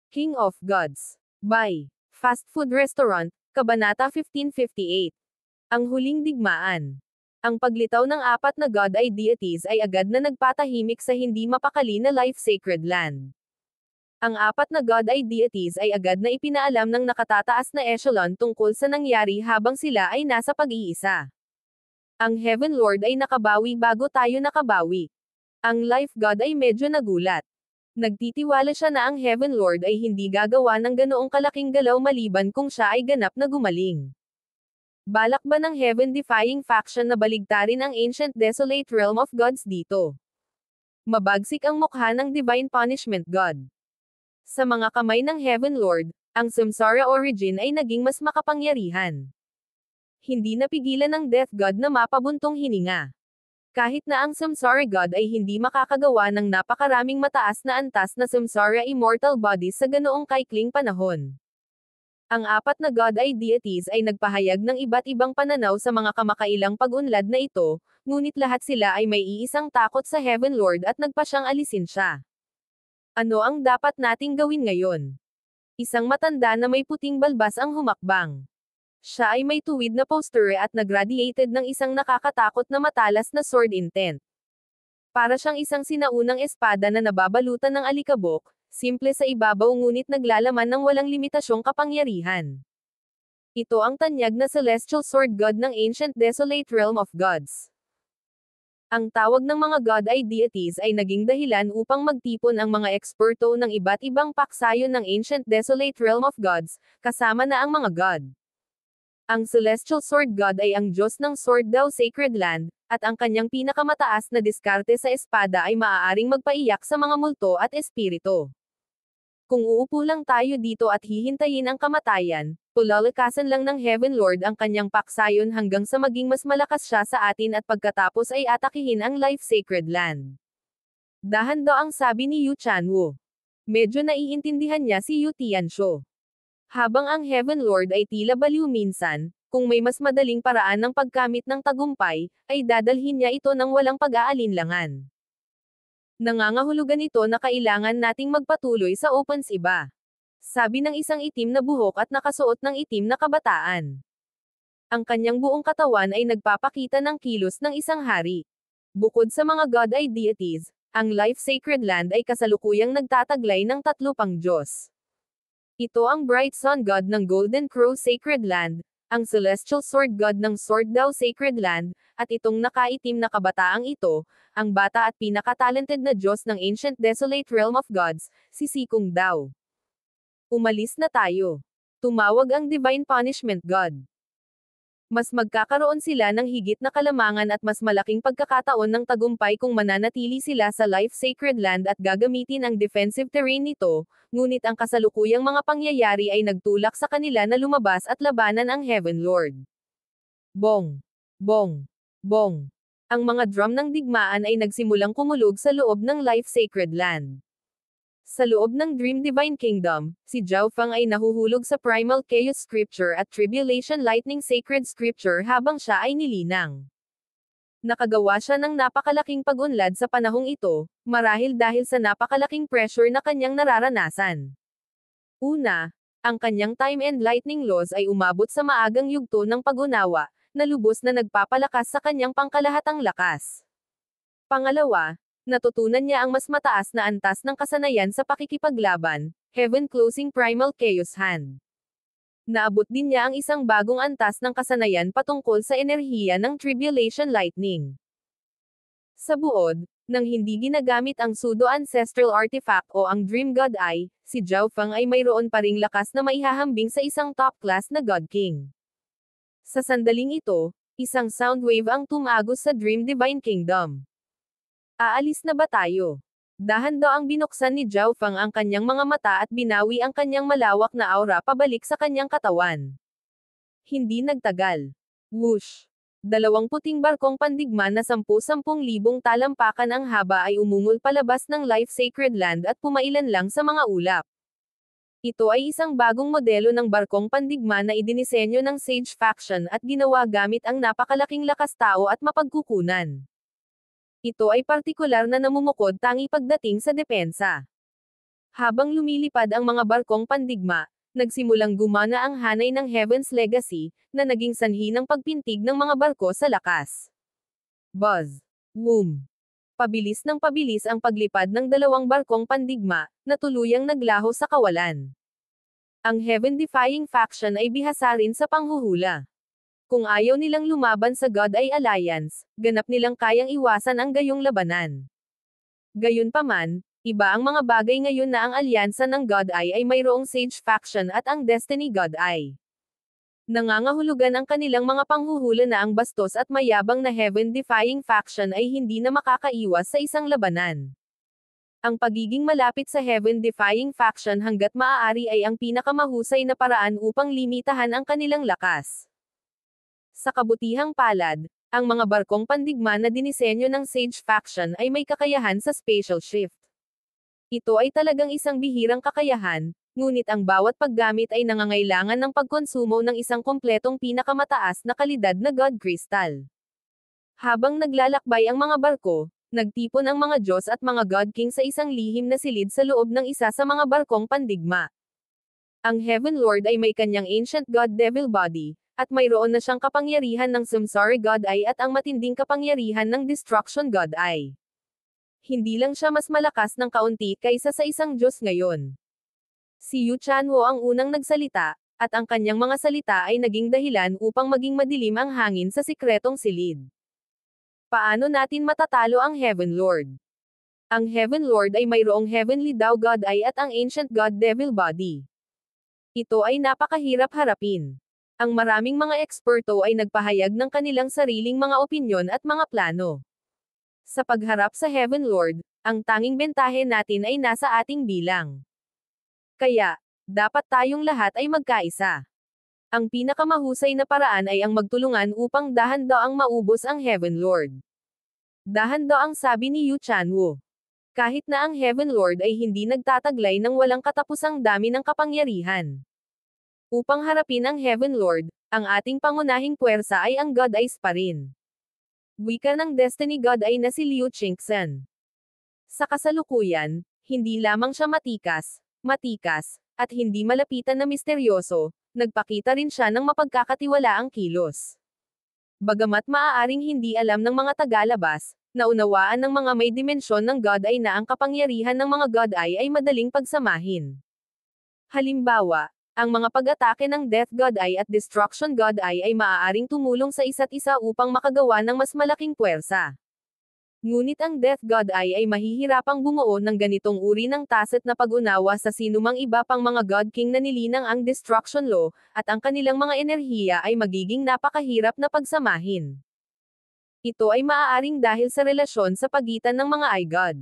King of Gods. By Fast Food Restaurant, Kabanata 1558. Ang huling digmaan. Ang paglitaw ng apat na god ay deities ay agad na nagpatahimik sa hindi mapakali na life-sacred land. Ang apat na god ay deities ay agad na ipinaalam ng nakatataas na echelon tungkol sa nangyari habang sila ay nasa pag-iisa. Ang Heaven Lord ay nakabawi bago tayo nakabawi. Ang Life God ay medyo nagulat. Nagtitiwala siya na ang Heaven Lord ay hindi gagawa ng ganoong kalaking galaw maliban kung siya ay ganap na gumaling. Balak ba ng Heaven-defying faction na baligtarin ang ancient desolate realm of gods dito? Mabagsik ang mukha ng Divine Punishment God. Sa mga kamay ng Heaven Lord, ang Samsara origin ay naging mas makapangyarihan. Hindi napigilan ng Death God na mapabuntong hininga. Kahit na ang Samsara God ay hindi makakagawa ng napakaraming mataas na antas na Samsara immortal bodies sa ganoong kaikling panahon. Ang apat na God ay deities ay nagpahayag ng iba't ibang pananaw sa mga kamakailang pag-unlad na ito, ngunit lahat sila ay may iisang takot sa Heaven Lord at nagpa siyang alisin siya. Ano ang dapat nating gawin ngayon? Isang matanda na may puting balbas ang humakbang. Siya ay may tuwid na posture at nagradiated ng isang nakakatakot na matalas na sword intent. Para siyang isang sinaunang espada na nababalutan ng alikabok, simple sa ibabaw ngunit naglalaman ng walang limitasyong kapangyarihan. Ito ang tanyag na celestial sword god ng ancient desolate realm of gods. Ang tawag ng mga god ay deities ay naging dahilan upang magtipon ang mga eksperto ng iba't ibang paksayon ng ancient desolate realm of gods, kasama na ang mga god. Ang Celestial Sword God ay ang Diyos ng Sword Dao Sacred Land, at ang kanyang pinakamataas na diskarte sa espada ay maaaring magpaiyak sa mga multo at espiritu. Kung uupo lang tayo dito at hihintayin ang kamatayan, pulalakasan lang ng Heaven Lord ang kanyang paksayon hanggang sa maging mas malakas siya sa atin at pagkatapos ay atakihin ang Life Sacred Land. Dahan-daw ang sabi ni Yu Chanwu. Medyo naiintindihan niya si Yu Tianxiu. Habang ang Heaven Lord ay tila baliw minsan, kung may mas madaling paraan ng pagkamit ng tagumpay, ay dadalhin niya ito ng walang pag-aalinlangan. Nangangahulugan ito na kailangan nating magpatuloy sa opens iba. Sabi ng isang itim na buhok at nakasuot ng itim na kabataan. Ang kanyang buong katawan ay nagpapakita ng kilos ng isang hari. Bukod sa mga god ay deities, ang Life Sacred Land ay kasalukuyang nagtataglay ng tatlo pang Diyos. Ito ang Bright Sun God ng Golden Crow Sacred Land, ang Celestial Sword God ng Sword Dao Sacred Land, at itong nakaitim na kabataang ito, ang bata at pinaka-talented na Diyos ng Ancient Desolate Realm of Gods, si Sikong Dao. Umalis na tayo. Tumawag ang Divine Punishment God. Mas magkakaroon sila ng higit na kalamangan at mas malaking pagkakataon ng tagumpay kung mananatili sila sa Life Sacred Land at gagamitin ang defensive terrain nito, ngunit ang kasalukuyang mga pangyayari ay nagtulak sa kanila na lumabas at labanan ang Heaven Lord. Bong! Bong! Bong! Ang mga drum ng digmaan ay nagsimulang kumulog sa loob ng Life Sacred Land. Sa loob ng Dream Divine Kingdom, si Zhao Feng ay nahuhulog sa Primal Chaos Scripture at Tribulation Lightning Sacred Scripture habang siya ay nilinang. Nakagawa siya ng napakalaking pag-unlad sa panahong ito, marahil dahil sa napakalaking pressure na kanyang nararanasan. Una, ang kanyang time and lightning laws ay umabot sa maagang yugto ng pag-unawa, na lubos na nagpapalakas sa kanyang pangkalahatang lakas. Pangalawa, natutunan niya ang mas mataas na antas ng kasanayan sa pakikipaglaban, Heaven Closing Primal Chaos Hand. Naabot din niya ang isang bagong antas ng kasanayan patungkol sa enerhiya ng Tribulation Lightning. Sa buod, nang hindi ginagamit ang Pseudo-Ancestral Artifact o ang Dream God Eye, si Zhao Feng ay mayroon pa ring lakas na maihahambing sa isang top-class na God King. Sa sandaling ito, isang sound wave ang tumagos sa Dream Divine Kingdom. Aalis na ba tayo? Dahan-daw ang binuksan ni Zhao Feng ang kanyang mga mata at binawi ang kanyang malawak na aura pabalik sa kanyang katawan. Hindi nagtagal. Whoosh! Dalawang puting barkong pandigma na 10,000 talampakan ang haba ay umungol palabas ng Life Sacred Land at pumailan lang sa mga ulap. Ito ay isang bagong modelo ng barkong pandigma na idinisenyo ng Sage Faction at ginawa gamit ang napakalaking lakas tao at mapagkukunan. Ito ay partikular na namumukod tangi pagdating sa depensa. Habang lumilipad ang mga barkong pandigma, nagsimulang gumana ang hanay ng Heaven's Legacy, na naging sanhi ng pagpintig ng mga barko sa lakas. Buzz. Boom. Pabilis ng pabilis ang paglipad ng dalawang barkong pandigma, na tuluyang naglaho sa kawalan. Ang Heaven-defying faction ay bihasa rin sa panghuhula. Kung ayaw nilang lumaban sa God Eye Alliance, ganap nilang kayang iwasan ang gayong labanan. Gayunpaman, iba ang mga bagay ngayon na ang alyansa ng God Eye ay mayroong Sage faction at ang Destiny God Eye. Nangangahulugan ang kanilang mga panghuhula na ang bastos at mayabang na Heaven-defying faction ay hindi na makakaiwas sa isang labanan. Ang pagiging malapit sa Heaven-defying faction hanggat maaari ay ang pinakamahusay na paraan upang limitahan ang kanilang lakas. Sa kabutihang palad, ang mga barkong pandigma na dinisenyo ng Sage faction ay may kakayahan sa spatial shift. Ito ay talagang isang bihirang kakayahan, ngunit ang bawat paggamit ay nangangailangan ng pagkonsumo ng isang kompletong pinakamataas na kalidad na God Crystal. Habang naglalakbay ang mga barko, nagtipon ang mga Diyos at mga God King sa isang lihim na silid sa loob ng isa sa mga barkong pandigma. Ang Heaven Lord ay may kanyang Ancient God Devil Body, at mayroon na siyang kapangyarihan ng Samsara God Eye at ang matinding kapangyarihan ng Destruction God Eye. Hindi lang siya mas malakas ng kaunti kaysa sa isang Diyos ngayon. Si Yu Chanwo ang unang nagsalita, at ang kanyang mga salita ay naging dahilan upang maging madilim ang hangin sa sikretong silid. Paano natin matatalo ang Heaven Lord? Ang Heaven Lord ay mayroong Heavenly Tao God Eye at ang Ancient God Devil Body. Ito ay napakahirap harapin. Ang maraming mga eksperto ay nagpahayag ng kanilang sariling mga opinyon at mga plano. Sa pagharap sa Heaven Lord, ang tanging bentahe natin ay nasa ating bilang. Kaya, dapat tayong lahat ay magkaisa. Ang pinakamahusay na paraan ay ang magtulungan upang dahan-daang maubos ang Heaven Lord. Dahan-daang sabi ni Yu Chanwo. Kahit na ang Heaven Lord ay hindi nagtataglay ng walang katapusang dami ng kapangyarihan. Upang harapin ang Heaven Lord, ang ating pangunahing puwersa ay ang God Eyes pa rin. Wika ng Destiny God Eye na si Liu Qingxin. Sa kasalukuyan, hindi lamang siya matikas, at hindi malapitan na misteryoso, nagpakita rin siya ng mapagkakatiwalaang kilos. Bagamat maaaring hindi alam ng mga tagalabas, naunawaan ng mga may dimensyon ng God Eye na ang kapangyarihan ng mga God Eye ay madaling pagsamahin. Halimbawa, ang mga pag-atake ng Death God Eye at Destruction God Eye ay maaaring tumulong sa isa't isa upang makagawa ng mas malaking puwersa. Ngunit ang Death God Eye ay mahihirapang bumuo ng ganitong uri ng tacit na pag-unawa sa sinumang iba pang mga God King na nilinang ang Destruction Law, at ang kanilang mga enerhiya ay magiging napakahirap na pagsamahin. Ito ay maaaring dahil sa relasyon sa pagitan ng mga iGod.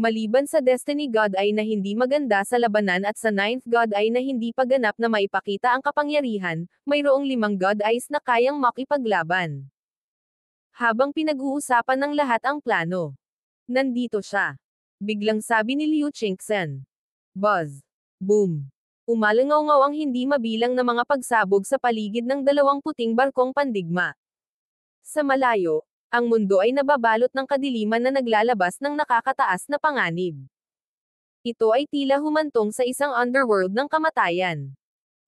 Maliban sa Destiny God Eye na hindi maganda sa labanan at sa Ninth God Eye na hindi pa ganap na maipakita ang kapangyarihan, mayroong 5 God Eyes na kayang makipaglaban. Habang pinag-uusapan ng lahat ang plano. Nandito siya. Biglang sabi ni Liu Qingxin. Buzz. Boom. Umalangaw-ngaw ang hindi mabilang na mga pagsabog sa paligid ng dalawang puting barkong pandigma. Sa malayo, ang mundo ay nababalot ng kadiliman na naglalabas ng nakakataas na panganib. Ito ay tila humantong sa isang underworld ng kamatayan.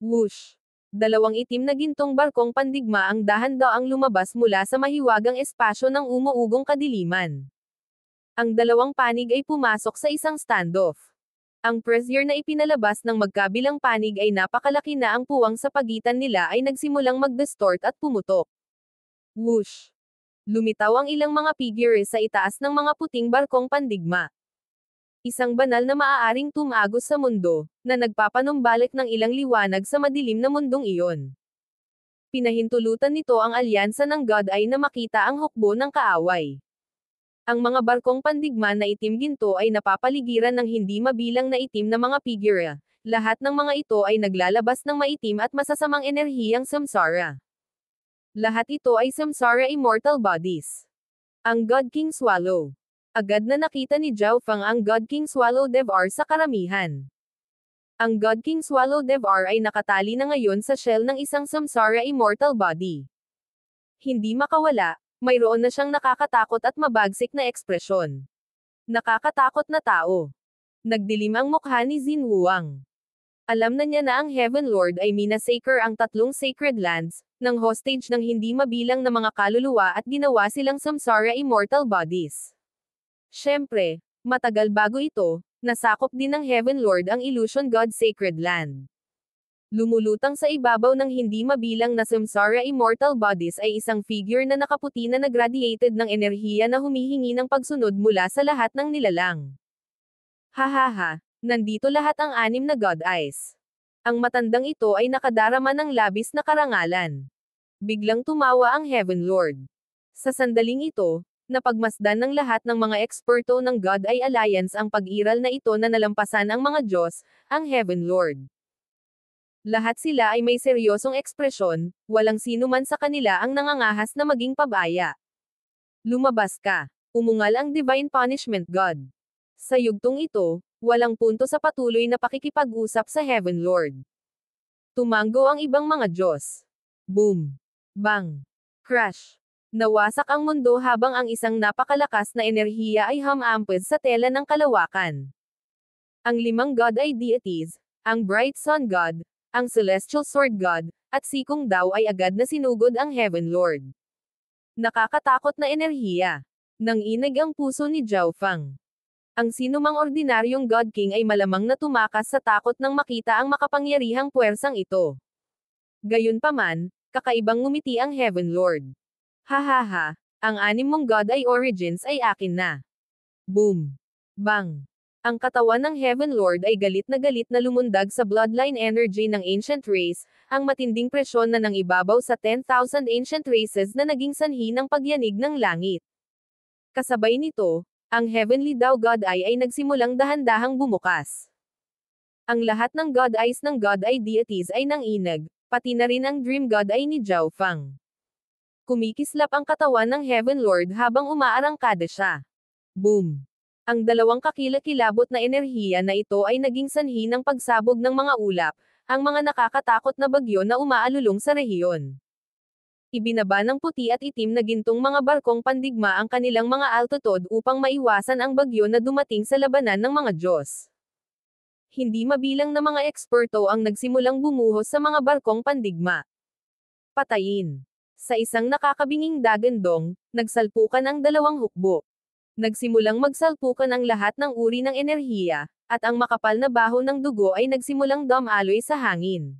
Whoosh! Dalawang itim na gintong barkong pandigma ang dahan-daang lumabas mula sa mahiwagang espasyo ng umuugong kadiliman. Ang dalawang panig ay pumasok sa isang standoff. Ang pressure na ipinalabas ng magkabilang panig ay napakalaki na ang puwang sa pagitan nila ay nagsimulang mag-distort at pumutok. Whoosh! Lumitaw ang ilang mga figures sa itaas ng mga puting barkong pandigma. Isang banal na maaaring tumagos sa mundo, na nagpapanumbalik ng ilang liwanag sa madilim na mundong iyon. Pinahintulutan nito ang alyansa ng God Eye na makita ang hukbo ng kaaway. Ang mga barkong pandigma na itim-ginto ay napapaligiran ng hindi mabilang na itim na mga figure. Lahat ng mga ito ay naglalabas ng maitim at masasamang enerhiyang samsara. Lahat ito ay samsara immortal bodies. Ang God King Swallow. Agad na nakita ni Zhao Feng ang God King Swallow Devar sa karamihan. Ang God King Swallow Devar ay nakatali na ngayon sa shell ng isang samsara immortal body. Hindi makawala, mayroon na siyang nakakatakot at mabagsik na ekspresyon. Nakakatakot na tao. Nagdilim ang mukha ni Xin Huang. Alam na niya na ang Heaven Lord ay minasacre ang tatlong sacred lands, ng hostage ng hindi mabilang na mga kaluluwa at ginawa silang samsara immortal bodies. Siyempre, matagal bago ito, nasakop din ng Heaven Lord ang Illusion God Sacred Land. Lumulutang sa ibabaw ng hindi mabilang na samsara immortal bodies ay isang figure na nakaputi na nagradiated ng enerhiya na humihingi ng pagsunod mula sa lahat ng nilalang. Hahaha, nandito lahat ang anim na God Eyes. Ang matandang ito ay nakadarama ng labis na karangalan. Biglang tumawa ang Heaven Lord. Sa sandaling ito, napagmasdan ng lahat ng mga eksperto ng God Eye Alliance ang pag-iral na ito na nalampasan ang mga Diyos, ang Heaven Lord. Lahat sila ay may seryosong ekspresyon, walang sino man sa kanila ang nangangahas na maging pabaya. Lumabas ka. Umungal ang Divine Punishment God. Sa yugtong ito, walang punto sa patuloy na pakikipag-usap sa Heaven Lord. Tumango ang ibang mga Diyos. Boom! Bang! Crash! Nawasak ang mundo habang ang isang napakalakas na enerhiya ay humamped sa tela ng kalawakan. Ang limang God Eye deities, ang Bright Sun God, ang Celestial Sword God, at si Kung Dao ay agad na sinugod ang Heaven Lord. Nakakatakot na enerhiya. Nanginig ang puso ni Zhao Fang. Ang sinumang ordinaryong God King ay malamang na tumakas sa takot nang makita ang makapangyarihang puwersang ito. Gayunpaman, kakaibang ngumiti ang Heaven Lord. Hahaha, ang anim mong God Eye origins ay akin na. Boom! Bang! Ang katawan ng Heaven Lord ay galit na lumundag sa bloodline energy ng ancient race, ang matinding presyon na nang ibabaw sa 10,000 ancient races na naging sanhi ng pagyanig ng langit. Kasabay nito, ang Heavenly Dao God Eye ay nagsimulang dahan-dahang bumukas. Ang lahat ng God Eyes ng God Eye deities ay nanginag, pati na rin ang Dream God Eye ni Zhao Fang. Kumikislap ang katawan ng Heaven Lord habang umaarangkada siya. Boom! Ang dalawang kakilakilabot na enerhiya na ito ay naging sanhi ng pagsabog ng mga ulap, ang mga nakakatakot na bagyo na umaalulong sa rehiyon. Ibinaba ng puti at itim na gintong mga barkong pandigma ang kanilang mga altitude upang maiwasan ang bagyo na dumating sa labanan ng mga Diyos. Hindi mabilang na mga eksperto ang nagsimulang bumuhos sa mga barkong pandigma. Patayin. Sa isang nakakabinging dagandong, nagsalpukan ang dalawang hukbo. Nagsimulang magsalpukan ang lahat ng uri ng enerhiya, at ang makapal na baho ng dugo ay nagsimulang dumaloy sa hangin.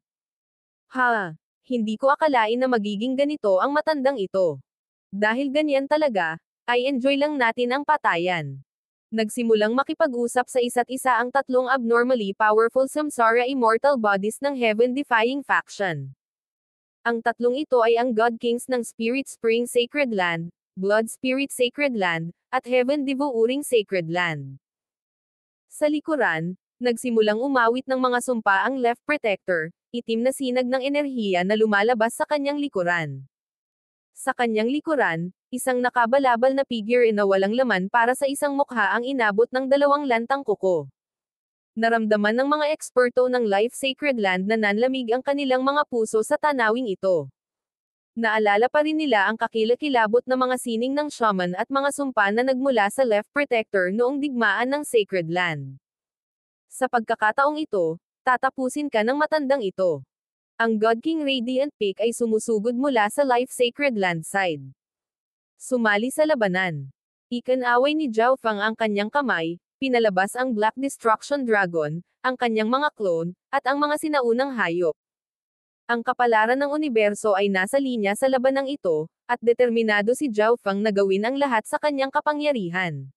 Ha! Hindi ko akalain na magiging ganito ang matandang ito. Dahil ganyan talaga, ay enjoy lang natin ang patayan. Nagsimulang makipag-usap sa isa't isa ang tatlong abnormally powerful samsara immortal bodies ng heaven-defying faction. Ang tatlong ito ay ang God Kings ng Spirit Spring Sacred Land, Blood Spirit Sacred Land, at Heaven Devouring Sacred Land. Sa likuran, nagsimulang umawit ng mga sumpa ang Left Protector, itim na sinag ng enerhiya na lumalabas sa kanyang likuran. Sa kanyang likuran, isang nakabalabal na figure na walang laman para sa isang mukha ang inabot ng 2 lantang kuko. Naramdaman ng mga eksperto ng Life Sacred Land na nanlamig ang kanilang mga puso sa tanawing ito. Naalala pa rin nila ang kakilakilabot na mga sining ng shaman at mga sumpa na nagmula sa Left Protector noong digmaan ng Sacred Land. Sa pagkakataong ito, tatapusin ka ng matandang ito. Ang God King Radiant Peak ay sumusugod mula sa Life Sacred Land side. Sumali sa labanan. Ikanaway ni Zhao Fang ang kanyang kamay, pinalabas ang Black Destruction Dragon, ang kanyang mga clone, at ang mga sinaunang hayop. Ang kapalaran ng universo ay nasa linya sa labanang ito, at determinado si Zhao Fang na gawin ang lahat sa kanyang kapangyarihan.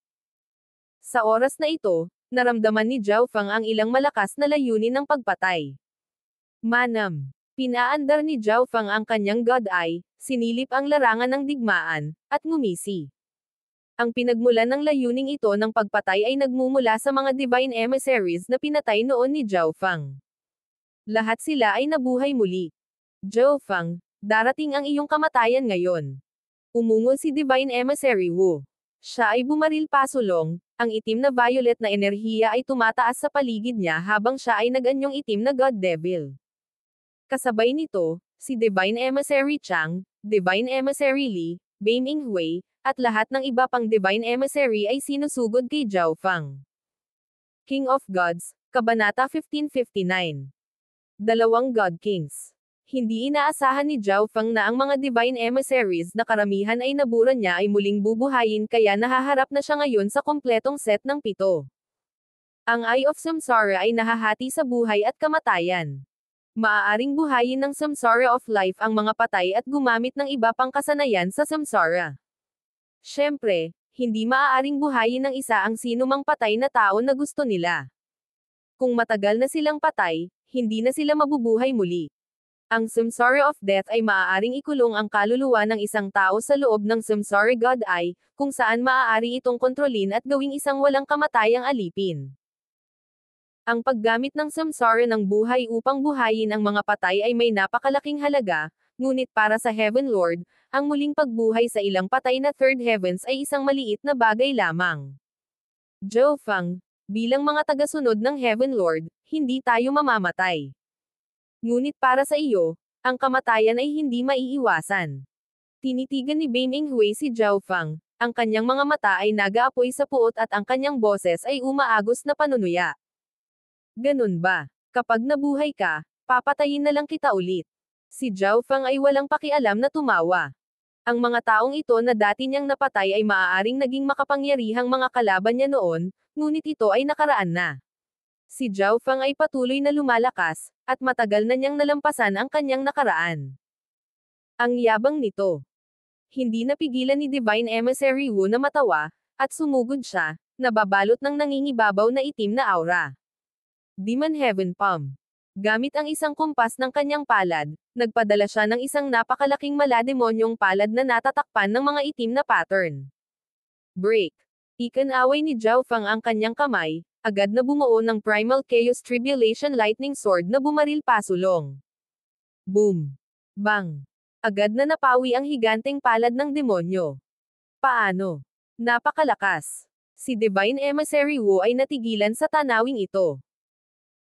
Sa oras na ito, naramdaman ni Zhao Fang ang ilang malakas na layunin ng pagpatay. Manam. Pinaandar ni Zhao Fang ang kanyang God Eye, sinilip ang larangan ng digmaan, at ngumisi. Ang pinagmulan ng layuning ito ng pagpatay ay nagmumula sa mga divine emissaries na pinatay noon ni Zhao Fang. Lahat sila ay nabuhay muli. Zhao Fang, darating ang iyong kamatayan ngayon. Umungol si Divine Emissary Wu. Siya ay bumaril pasulong, ang itim na violet na enerhiya ay tumataas sa paligid niya habang siya ay nag-anyong itim na God Devil. Kasabay nito, si Divine Emissary Chang, Divine Emissary Li, Beiming Hui, at lahat ng iba pang Divine Emissary ay sinusugod kay Zhao Fang. King of Gods, Kabanata 1559. Dalawang God Kings. Hindi inaasahan ni Zhao Feng na ang mga divine emissaries na karamihan ay nabura niya ay muling bubuhayin kaya nahaharap na siya ngayon sa kompletong set ng 7. Ang Eye of Samsara ay nahahati sa buhay at kamatayan. Maaaring buhayin ng Samsara of Life ang mga patay at gumamit ng iba pang kasanayan sa Samsara. Siyempre, hindi maaaring buhayin ng isa ang sinumang patay na tao na gusto nila. Kung matagal na silang patay, hindi na sila mabubuhay muli. Ang Samsara of Death ay maaaring ikulong ang kaluluwa ng isang tao sa loob ng Samsara God Eye, kung saan maaari itong kontrolin at gawing isang walang kamatayang alipin. Ang paggamit ng Samsara ng buhay upang buhayin ang mga patay ay may napakalaking halaga, ngunit para sa Heaven Lord, ang muling pagbuhay sa ilang patay na Third Heavens ay isang maliit na bagay lamang. Zhao Feng, bilang mga tagasunod ng Heaven Lord, hindi tayo mamamatay. Ngunit para sa iyo, ang kamatayan ay hindi maiiwasan. Tinitigan ni Beiming Hui si Zhao Feng, ang kanyang mga mata ay nag-aapoy sa puot at ang kanyang boses ay umaagos na panunuya. Ganun ba? Kapag nabuhay ka, papatayin na lang kita ulit. Si Zhao Feng ay walang pakialam na tumawa. Ang mga taong ito na dati niyang napatay ay maaaring naging makapangyarihang mga kalaban niya noon, ngunit ito ay nakaraan na. Si Zhao Feng ay patuloy na lumalakas, at matagal na niyang nalampasan ang kanyang nakaraan. Ang yabang nito. Hindi napigilan ni Divine Emissary Wu na matawa, at sumugod siya, nababalot ng nangingibabaw na itim na aura. Demon Heaven Palm. Gamit ang isang kumpas ng kanyang palad, nagpadala siya ng isang napakalaking malademonyong palad na natatakpan ng mga itim na pattern. Break. Ikanaway ni Zhao Feng ang kanyang kamay, agad na bumuo ng Primal Chaos Tribulation Lightning Sword na bumaril pasulong. Boom! Bang! Agad na napawi ang higanteng palad ng demonyo. Paano? Napakalakas! Si Divine Emissary Wu ay natigilan sa tanawing ito.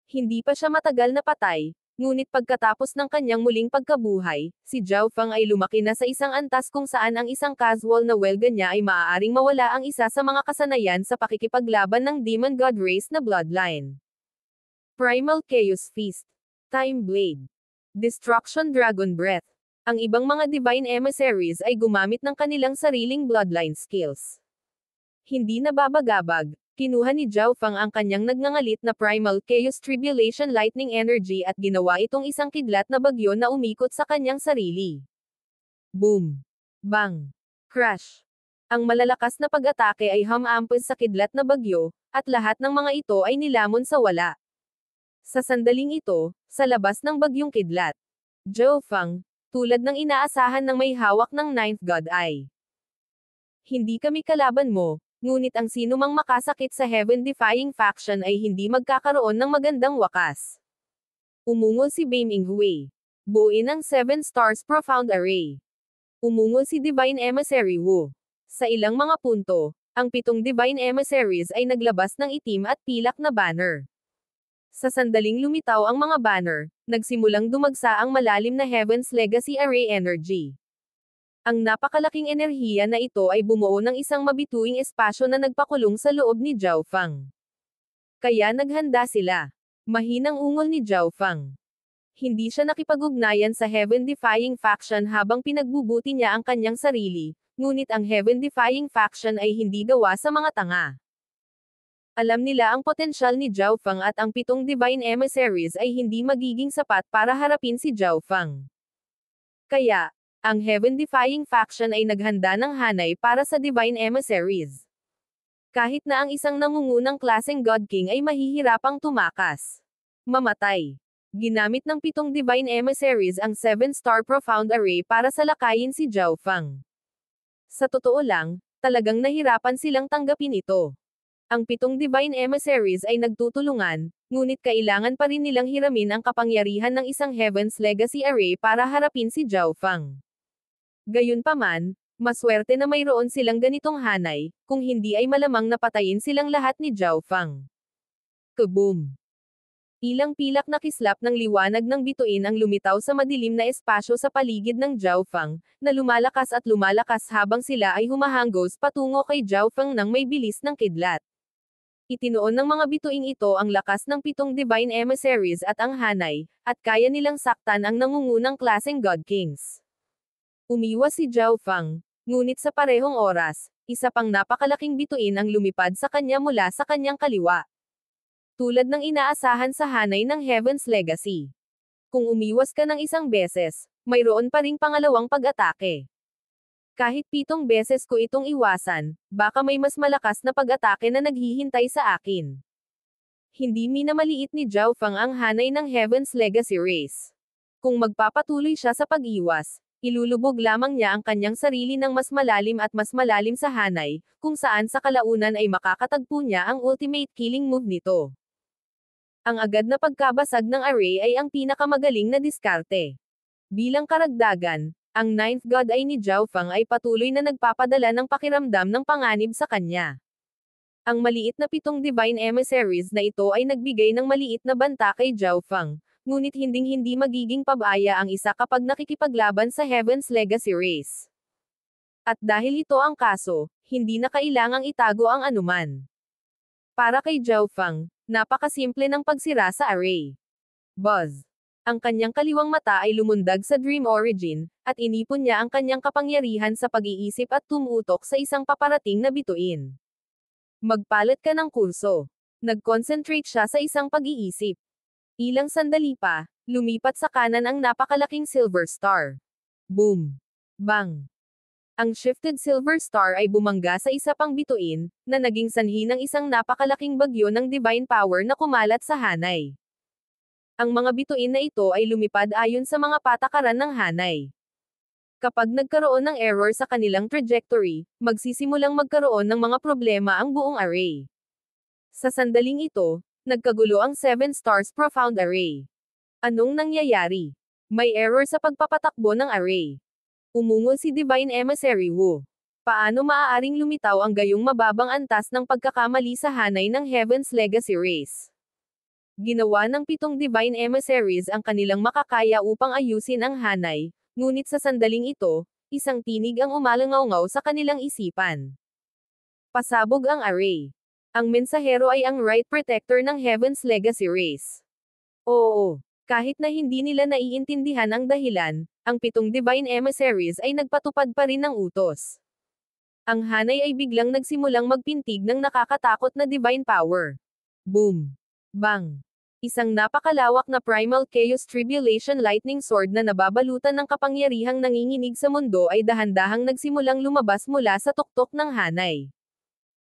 Hindi pa siya matagal na patay, ngunit pagkatapos ng kanyang muling pagkabuhay, si Zhao Feng ay lumaki na sa isang antas kung saan ang isang casual na welga niya ay maaaring mawala ang isa sa mga kasanayan sa pakikipaglaban ng Demon God race na bloodline. Primal Chaos Feast. Time Blade. Destruction Dragon Breath. Ang ibang mga Divine Emissaries ay gumamit ng kanilang sariling bloodline skills. Hindi nababagabag, kinuha ni Zhao Feng ang kanyang nagngangalit na Primal Chaos Tribulation Lightning Energy at ginawa itong isang kidlat na bagyo na umikot sa kanyang sarili. Boom! Bang! Crash! Ang malalakas na pag-atake ay humampos sa kidlat na bagyo, at lahat ng mga ito ay nilamon sa wala. Sa sandaling ito, sa labas ng bagyong kidlat, Zhao Feng, tulad ng inaasahan ng may hawak ng Ninth God Eye. Hindi kami kalaban mo, ngunit ang sinumang makasakit sa Heaven-defying faction ay hindi magkakaroon ng magandang wakas. Umungol si Beiming Hui. Buuin ang 7 Stars Profound Array. Umungol si Divine Emissary Wu. Sa ilang mga punto, ang 7 Divine Emissaries ay naglabas ng itim at pilak na banner. Sa sandaling lumitaw ang mga banner, nagsimulang dumagsa ang malalim na Heaven's Legacy Array Energy. Ang napakalaking enerhiya na ito ay bumuo ng isang mabituing espasyo na nagpakulong sa loob ni Zhao Feng. Kaya naghanda sila. Mahinang ungol ni Zhao Feng. Hindi siya nakipag-ugnayan sa Heaven-defying faction habang pinagbubuti niya ang kanyang sarili, ngunit ang Heaven-defying faction ay hindi gawa sa mga tanga. Alam nila ang potensyal ni Zhao Feng at ang 7 Divine Emissaries ay hindi magiging sapat para harapin si Zhao Feng. Kaya, ang Heaven-defying faction ay naghanda ng hanay para sa Divine Emissaries. Kahit na ang isang nangungunang klaseng God King ay mahihirapang tumakas. Mamatay. Ginamit ng 7 Divine Emissaries ang 7-star Profound Array para salakayin si Zhao Feng. Sa totoo lang, talagang nahirapan silang tanggapin ito. Ang 7 Divine Emissaries ay nagtutulungan, ngunit kailangan pa rin nilang hiramin ang kapangyarihan ng isang Heaven's Legacy Array para harapin si Zhao Feng. Gayunpaman, maswerte na mayroon silang ganitong hanay, kung hindi ay malamang napatayin silang lahat ni Zhao Feng. Kaboom! Ilang pilak na kislap ng liwanag ng bituin ang lumitaw sa madilim na espasyo sa paligid ng Zhao Feng, na lumalakas at lumalakas habang sila ay humahanggos patungo kay Zhao Feng ng may bilis ng kidlat. Itinuon ng mga bituing ito ang lakas ng 7 divine emissaries at ang hanay, at kaya nilang saktan ang nangungunang klaseng God Kings. Umiwas si Zhao Fang, ngunit sa parehong oras, isa pang napakalaking bituin ang lumipad sa kanya mula sa kanyang kaliwa. Tulad ng inaasahan sa hanay ng Heaven's Legacy. Kung umiwas ka ng isang beses, mayroon pa ring pangalawang pag-atake. Kahit 7 beses ko itong iwasan, baka may mas malakas na pag-atake na naghihintay sa akin. Hindi minamaliit ni Zhao Fang ang hanay ng Heaven's Legacy race. Kung magpapatuloy siya sa pag-iwas, ilulubog lamang niya ang kanyang sarili ng mas malalim sa hanay, kung saan sa kalaunan ay makakatagpo niya ang ultimate killing move nito. Ang agad na pagkabasag ng array ay ang pinakamagaling na diskarte. Bilang karagdagan, ang 9th God ay ni Zhao Fang ay patuloy na nagpapadala ng pakiramdam ng panganib sa kanya. Ang maliit na 7 divine emissaries na ito ay nagbigay ng maliit na banta kay Zhao Fang, ngunit hindi magiging pabaya ang isa kapag nakikipaglaban sa Heaven's Legacy race. At dahil ito ang kaso, hindi na kailangang itago ang anuman. Para kay Zhao Fang, napakasimple ng pagsira sa array. Buzz. Ang kanyang kaliwang mata ay lumundag sa Dream Origin, at inipon niya ang kanyang kapangyarihan sa pag-iisip at tumutok sa isang paparating na bituin. Magpalat ka ng kurso. Nag-concentrate siya sa isang pag-iisip. Ilang sandali pa, lumipat sa kanan ang napakalaking Silver Star. Boom! Bang! Ang shifted Silver Star ay bumangga sa isa pang bituin, na naging sanhi ng isang napakalaking bagyo ng divine power na kumalat sa hanay. Ang mga bituin na ito ay lumipad ayon sa mga patakaran ng hanay. Kapag nagkaroon ng error sa kanilang trajectory, magsisimulang magkaroon ng mga problema ang buong array. Sa sandaling ito, nagkagulo ang 7 Stars Profound Array. Anong nangyayari? May error sa pagpapatakbo ng array. Umungol si Divine Emissary Wu. Paano maaaring lumitaw ang gayong mababang antas ng pagkakamali sa hanay ng Heaven's Legacy race? Ginawa ng 7 Divine Emissaries ang kanilang makakaya upang ayusin ang hanay, ngunit sa sandaling ito, isang tinig ang umalangaw sa kanilang isipan. Pasabog ang array. Ang mensahero ay ang Right Protector ng Heaven's Legacy race. Oo. Kahit na hindi nila naiintindihan ang dahilan, ang 7 Divine Emissaries ay nagpatupad pa rin ng utos. Ang hanay ay biglang nagsimulang magpintig ng nakakatakot na divine power. Boom! Bang! Isang napakalawak na Primal Chaos Tribulation Lightning Sword na nababalutan ng kapangyarihang nanginginig sa mundo ay dahan-dahang nagsimulang lumabas mula sa tuktok ng hanay.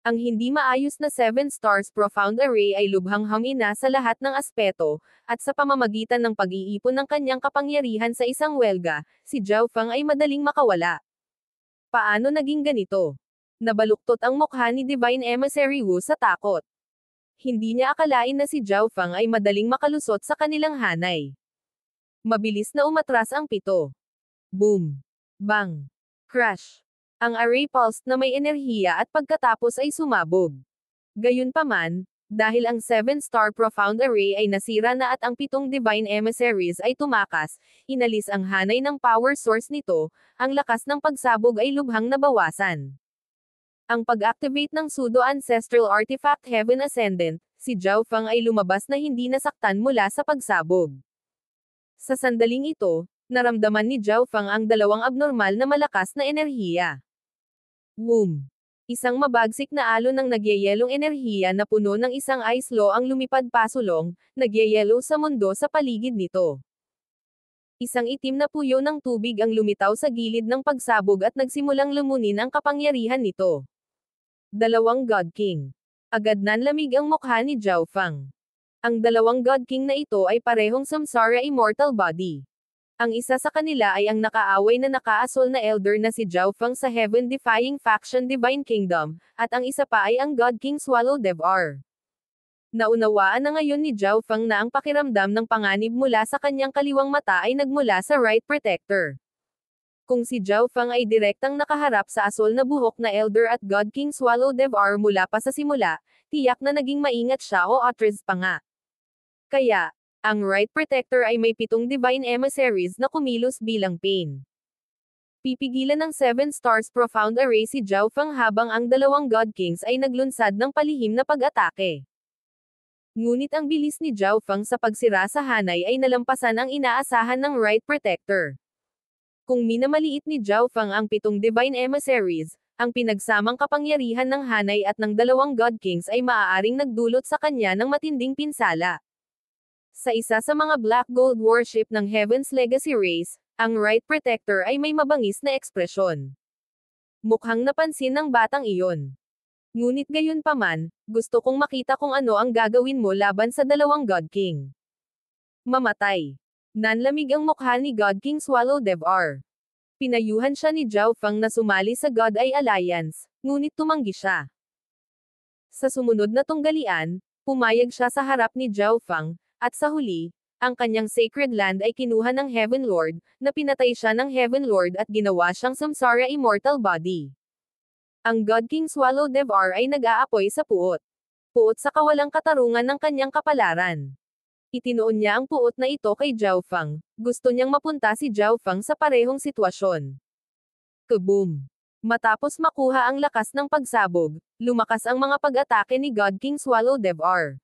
Ang hindi maayos na 7 Stars Profound Array ay lubhang hamina sa lahat ng aspeto, at sa pamamagitan ng pag-iipon ng kanyang kapangyarihan sa isang welga, si Zhao Fang ay madaling makawala. Paano naging ganito? Nabaluktot ang mukha ni Divine Emissary Wu sa takot. Hindi niya akalain na si Zhao Fang ay madaling makalusot sa kanilang hanay. Mabilis na umatras ang 7. Boom! Bang! Crash! Ang array pulsed na may enerhiya at pagkatapos ay sumabog. Gayunpaman, dahil ang 7-star Profound Array ay nasira na at ang 7 Divine Emissaries ay tumakas, inalis ang hanay ng power source nito, ang lakas ng pagsabog ay lubhang nabawasan. Ang pag-activate ng pseudo-ancestral artifact Heaven Ascendant, si Zhao Fang ay lumabas na hindi nasaktan mula sa pagsabog. Sa sandaling ito, naramdaman ni Zhao Fang ang dalawang abnormal na malakas na enerhiya. Boom! Isang mabagsik na alon ng nagyayelong enerhiya na puno ng isang ice law ang lumipad pasulong, nagyayelo sa mundo sa paligid nito. Isang itim na puyo ng tubig ang lumitaw sa gilid ng pagsabog at nagsimulang lumunin ang kapangyarihan nito. Dalawang God King. Agad nanlamig ang mukha ni Zhao Fang. Ang dalawang God King na ito ay parehong Samsara Immortal Body. Ang isa sa kanila ay ang nakaaway na nakaasol na elder na si Zhao Fang sa Heaven-defying faction Divine Kingdom, at ang isa pa ay ang God King Swallow Devour. Naunawaan na ngayon ni Zhao Fang na ang pakiramdam ng panganib mula sa kanyang kaliwang mata ay nagmula sa Right Protector. Kung si Zhao Fang ay direktang nakaharap sa asol na buhok na elder at God King Swallow Devour mula pa sa simula, tiyak na naging maingat siya o atris pa nga. Kaya, ang Right Protector ay may 7 Divine Emissaries na kumilos bilang pain. Pipigilan ng 7 stars profound array si Zhao Feng habang ang dalawang God Kings ay naglunsad ng palihim na pag-atake. Ngunit ang bilis ni Zhao Feng sa pagsira sa hanay ay nalampasan ang inaasahan ng Right Protector. Kung minamaliit ni Zhao Feng ang 7 Divine Emissaries, ang pinagsamang kapangyarihan ng hanay at ng dalawang God Kings ay maaaring nagdulot sa kanya ng matinding pinsala. Sa isa sa mga Black Gold worship ng Heaven's Legacy race, ang Right Protector ay may mabangis na ekspresyon. Mukhang napansin ng batang iyon. Ngunit gayunpaman, gusto kong makita kung ano ang gagawin mo laban sa dalawang God King. Mamatay. Nanlamig ang mukha ni God King Swallowdevour. Pinayuhan siya ni Zhao Feng na sumali sa God Eye Alliance, ngunit tumanggi siya. Sa sumunod na tunggalian, pumayag siya sa harap ni Zhao Feng, at sa huli, ang kanyang sacred land ay kinuha ng Heaven Lord, na pinatay siya ng Heaven Lord at ginawa siyang Samsara immortal body. Ang God King Swallowdevour ay nag-aapoy sa puot. Puot sa kawalang katarungan ng kanyang kapalaran. Itinoon niya ang puot na ito kay Zhao Feng, gusto niyang mapunta si Zhao Feng sa parehong sitwasyon. Kaboom! Matapos makuha ang lakas ng pagsabog, lumakas ang mga pag-atake ni God King Swallowdevour.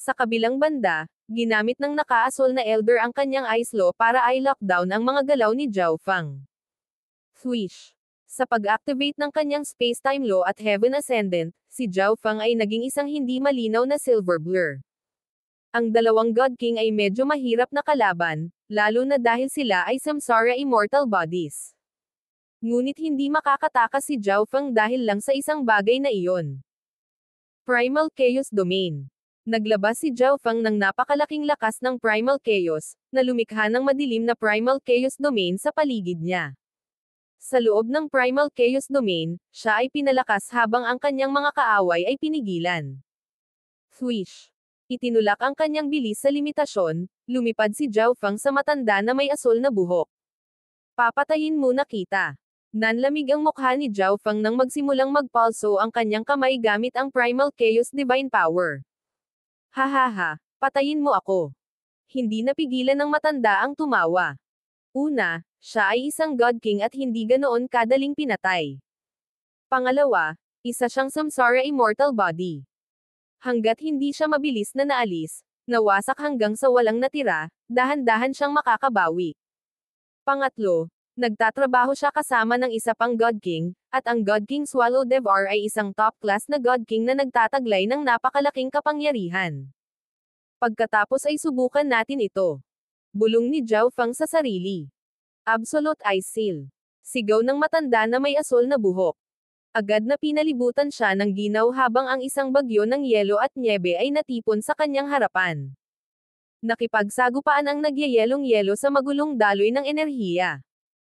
Sa kabilang banda, ginamit ng nakaasol na Elder ang kanyang Ice Law para i-lockdown ang mga galaw ni Zhao Feng. Swish! Sa pag-activate ng kanyang Space-Time Law at Heaven Ascendant, si Zhao Feng ay naging isang hindi malinaw na silver blur. Ang dalawang God King ay medyo mahirap na kalaban, lalo na dahil sila ay Samsara immortal bodies. Ngunit hindi makakatakas si Zhao Feng dahil lang sa isang bagay na iyon. Primal Chaos Domain. Naglabas si Zhao Feng ng napakalaking lakas ng Primal Chaos, na lumikha ng madilim na Primal Chaos Domain sa paligid niya. Sa loob ng Primal Chaos Domain, siya ay pinalakas habang ang kanyang mga kaaway ay pinigilan. Swish! Itinulak ang kanyang bilis sa limitasyon, lumipad si Zhao Feng sa matanda na may asol na buhok. Papatayin muna kita. Nanlamig ang mukha ni Zhao Feng nang magsimulang magpalso ang kanyang kamay gamit ang Primal Chaos Divine Power. Hahaha, patayin mo ako. Hindi napigilan ng matanda ang tumawa. Una, siya ay isang God King at hindi ganoon kadaling pinatay. Pangalawa, isa siyang Samsara immortal body. Hanggat hindi siya mabilis na naalis, nawasak hanggang sa walang natira, dahan-dahan siyang makakabawi. Pangatlo, nagtatrabaho siya kasama ng isa pang God King, at ang God King Swallowdevour ay isang top-class na God King na nagtataglay ng napakalaking kapangyarihan. Pagkatapos ay subukan natin ito. Bulong ni Zhao Feng sa sarili. Absolute Ice Seal. Sigaw ng matanda na may asol na buhok. Agad na pinalibutan siya ng ginaw habang ang isang bagyo ng yelo at nyebe ay natipon sa kanyang harapan. Nakipagsagupaan ang nagyayelong-yelo sa magulong daloy ng enerhiya.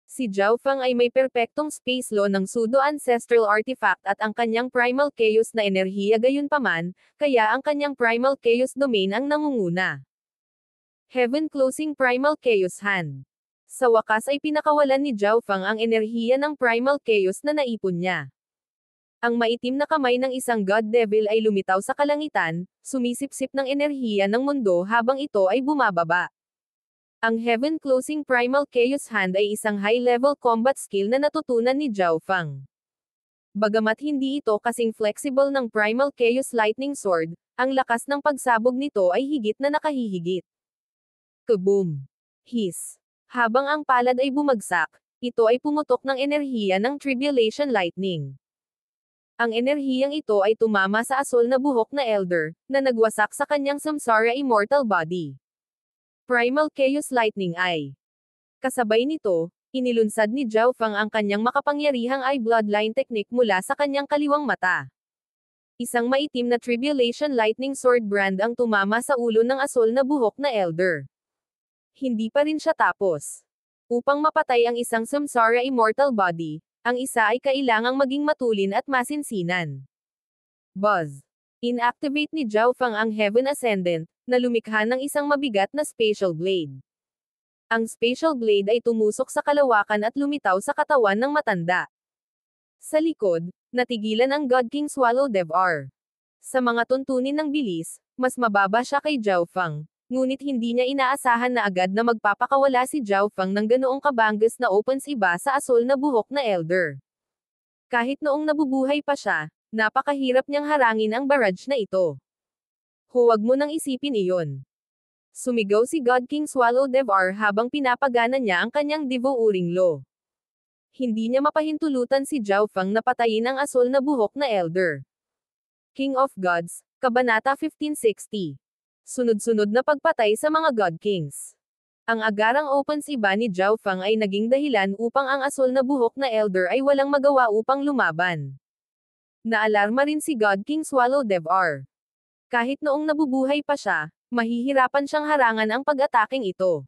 Si Zhao Feng ay may perpektong space law ng pseudo-ancestral artifact at ang kanyang primal chaos na enerhiya gayunpaman, kaya ang kanyang primal chaos domain ang nangunguna. Heaven Closing Primal Chaos Hand. Sa wakas ay pinakawalan ni Zhao Feng ang enerhiya ng primal chaos na naipon niya. Ang maitim na kamay ng isang God Devil ay lumitaw sa kalangitan, sumisipsip ng enerhiya ng mundo habang ito ay bumababa. Ang Heaven Closing Primal Chaos Hand ay isang high-level combat skill na natutunan ni Zhao Feng. Bagamat hindi ito kasing flexible ng Primal Chaos Lightning Sword, ang lakas ng pagsabog nito ay higit na nakahihigit. Kaboom! Hiss! Habang ang palad ay bumagsak, ito ay pumutok ng enerhiya ng Tribulation Lightning. Ang enerhiyang ito ay tumama sa asol na buhok na Elder, na nagwasak sa kanyang Samsara immortal body. Primal Chaos Lightning Eye. Kasabay nito, inilunsad ni Zhao Feng ang kanyang makapangyarihang Eye Bloodline technique mula sa kanyang kaliwang mata. Isang maitim na Tribulation Lightning Sword brand ang tumama sa ulo ng asol na buhok na Elder. Hindi pa rin siya tapos. Upang mapatay ang isang Samsara immortal body, ang isa ay kailangang maging matulin at masinsinan. Buzz. Inactivate ni Zhao Feng ang Heaven Ascendant, na lumikha ng isang mabigat na Spatial Blade. Ang Spatial Blade ay tumusok sa kalawakan at lumitaw sa katawan ng matanda. Sa likod, natigilan ang God King Swallowdevour. Sa mga tuntunin ng bilis, mas mababa siya kay Zhao Feng, Ngunit hindi niya inaasahan na agad na magpapakawala si Zhao Feng ng ganoong kabangges na opens iba sa asol na buhok na elder. Kahit noong nabubuhay pa siya, napakahirap niyang harangin ang barrage na ito. Huwag mo nang isipin iyon. Sumigaw si God King Swallow Devar habang pinapagana niya ang kanyang Devouring Law. Hindi niya mapahintulutan si Zhao Feng na patayin ang asol na buhok na elder. King of Gods, Kabanata 1560. Sunod-sunod na pagpatay sa mga God Kings. Ang agarang opens iba ni Zhao Feng ay naging dahilan upang ang asol na buhok na elder ay walang magawa upang lumaban. Naalarma rin si God King Swallow Devar. Kahit noong nabubuhay pa siya, mahihirapan siyang harangan ang pag-ataking ito.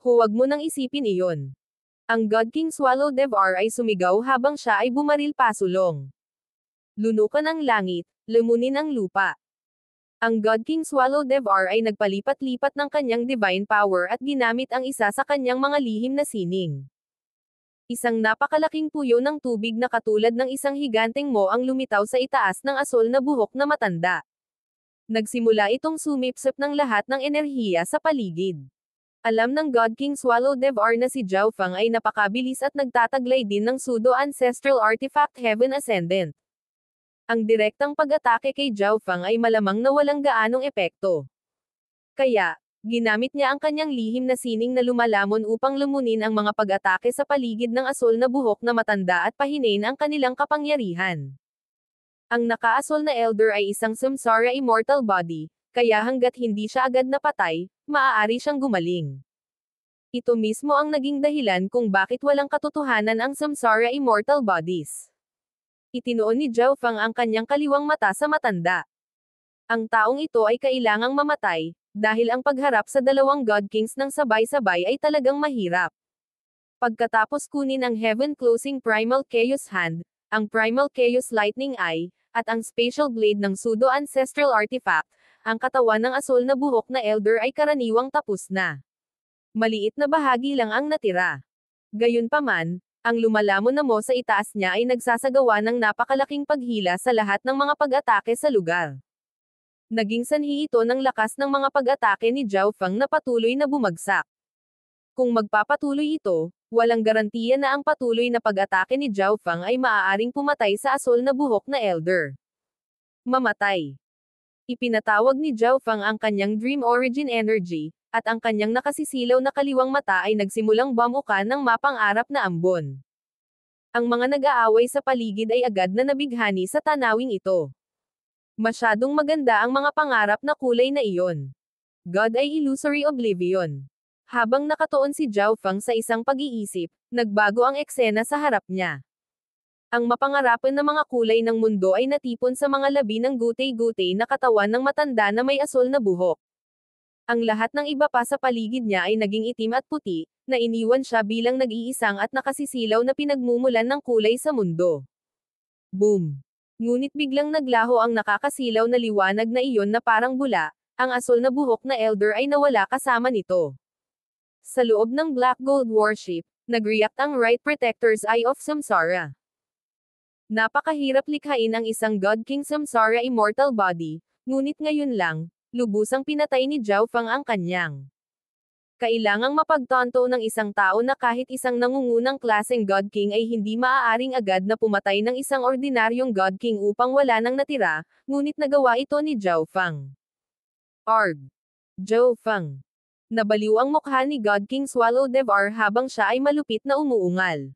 Huwag mo nang isipin iyon. Ang God King Swallow Devar ay sumigaw habang siya ay bumaril pasulong. Lunukan ang langit, lumunin ang lupa. Ang God King Swallow Devar ay nagpalipat-lipat ng kanyang divine power at ginamit ang isa sa kanyang mga lihim na sining. Isang napakalaking puyo ng tubig na katulad ng isang higanteng mo ang lumitaw sa itaas ng asol na buhok na matanda. Nagsimula itong sumipsip ng lahat ng enerhiya sa paligid. Alam ng God King Swallow Devar na si Zhao Feng ay napakabilis at nagtataglay din ng pseudo-ancestral artifact Heaven Ascendant. Ang direktang pag-atake kay Zhao Feng ay malamang na walang gaanong epekto. Kaya, ginamit niya ang kanyang lihim na sining na lumalamon upang lumunin ang mga pag-atake sa paligid ng asol na buhok na matanda at pahinain ang kanilang kapangyarihan. Ang nakaasol na elder ay isang samsara immortal body, kaya hanggat hindi siya agad napatay, maaari siyang gumaling. Ito mismo ang naging dahilan kung bakit walang katotohanan ang samsara immortal bodies. Itinuon ni Zhao Feng ang kanyang kaliwang mata sa matanda. Ang taong ito ay kailangang mamatay, dahil ang pagharap sa dalawang God Kings ng sabay-sabay ay talagang mahirap. Pagkatapos kunin ang Heaven Closing Primal Chaos Hand, ang Primal Chaos Lightning Eye, at ang Spatial Blade ng Pseudo-Ancestral Artifact, ang katawan ng asol na buhok na elder ay karaniwang tapos na. Maliit na bahagi lang ang natira. Gayunpaman, ang lumalamon na mo sa itaas niya ay nagsasagawa ng napakalaking paghila sa lahat ng mga pag-atake sa lugar. Naging sanhi ito ng lakas ng mga pag-atake ni Zhao Feng na patuloy na bumagsak. Kung magpapatuloy ito, walang garantiya na ang patuloy na pag-atake ni Zhao Feng ay maaaring pumatay sa asol na buhok na elder. Mamatay. Ipinatawag ni Zhao Feng ang kanyang Dream Origin Energy, at ang kanyang nakasisilaw na kaliwang mata ay nagsimulang bumuka ng mapang-arap na ambon. Ang mga nag-aaway sa paligid ay agad na nabighani sa tanawing ito. Masyadong maganda ang mga pangarap na kulay na iyon. God ay illusory oblivion. Habang nakatuon si Zhao Feng sa isang pag-iisip, nagbago ang eksena sa harap niya. Ang mapangarapan na mga kulay ng mundo ay natipon sa mga labi ng gutay-gutay na katawan ng matanda na may asol na buhok. Ang lahat ng iba pa sa paligid niya ay naging itim at puti, na iniwan siya bilang nag-iisang at nakasisilaw na pinagmumulan ng kulay sa mundo. Boom! Ngunit biglang naglaho ang nakakasilaw na liwanag na iyon na parang bula, ang asol na buhok na elder ay nawala kasama nito. Sa loob ng Black Gold Warship, nag-react ang Right Protector's Eye of Samsara. Napakahirap likhain ang isang God King Samsara immortal body, ngunit ngayon lang, lubusang pinatay ni Zhao Feng ang kanyang. Kailangang mapagtanto ng isang tao na kahit isang nangungunang klaseng God King ay hindi maaaring agad na pumatay ng isang ordinaryong God King upang wala nang natira, ngunit nagawa ito ni Zhao Feng. Arg! Zhao Feng. Nabaliw ang mukha ni God King Swallow Devar habang siya ay malupit na umuungal.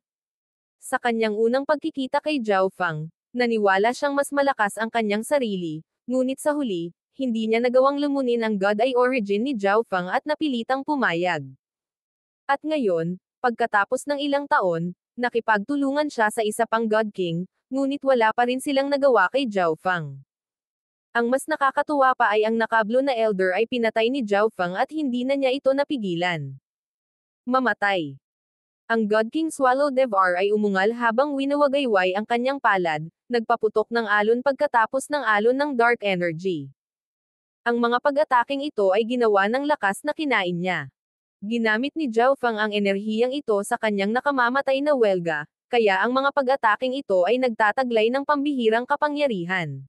Sa kanyang unang pagkikita kay Zhao Feng, naniwala siyang mas malakas ang kanyang sarili, ngunit sa huli, hindi niya nagawang lumunin ang God Eye origin ni Zhao Feng at napilitang pumayag. At ngayon, pagkatapos ng ilang taon, nakipagtulungan siya sa isa pang God King, ngunit wala pa rin silang nagawa kay Zhao Feng. Ang mas nakakatuwa pa ay ang nakablo na elder ay pinatay ni Zhao Feng at hindi na niya ito napigilan. Mamatay. Ang God King Swallow Devar ay umungal habang winawagayway ang kanyang palad, nagpaputok ng alon pagkatapos ng alon ng dark energy. Ang mga pag-ataking ito ay ginawa ng lakas na kinain niya. Ginamit ni Zhao Feng ang enerhiyang ito sa kanyang nakamamatay na welga, kaya ang mga pag-ataking ito ay nagtataglay ng pambihirang kapangyarihan.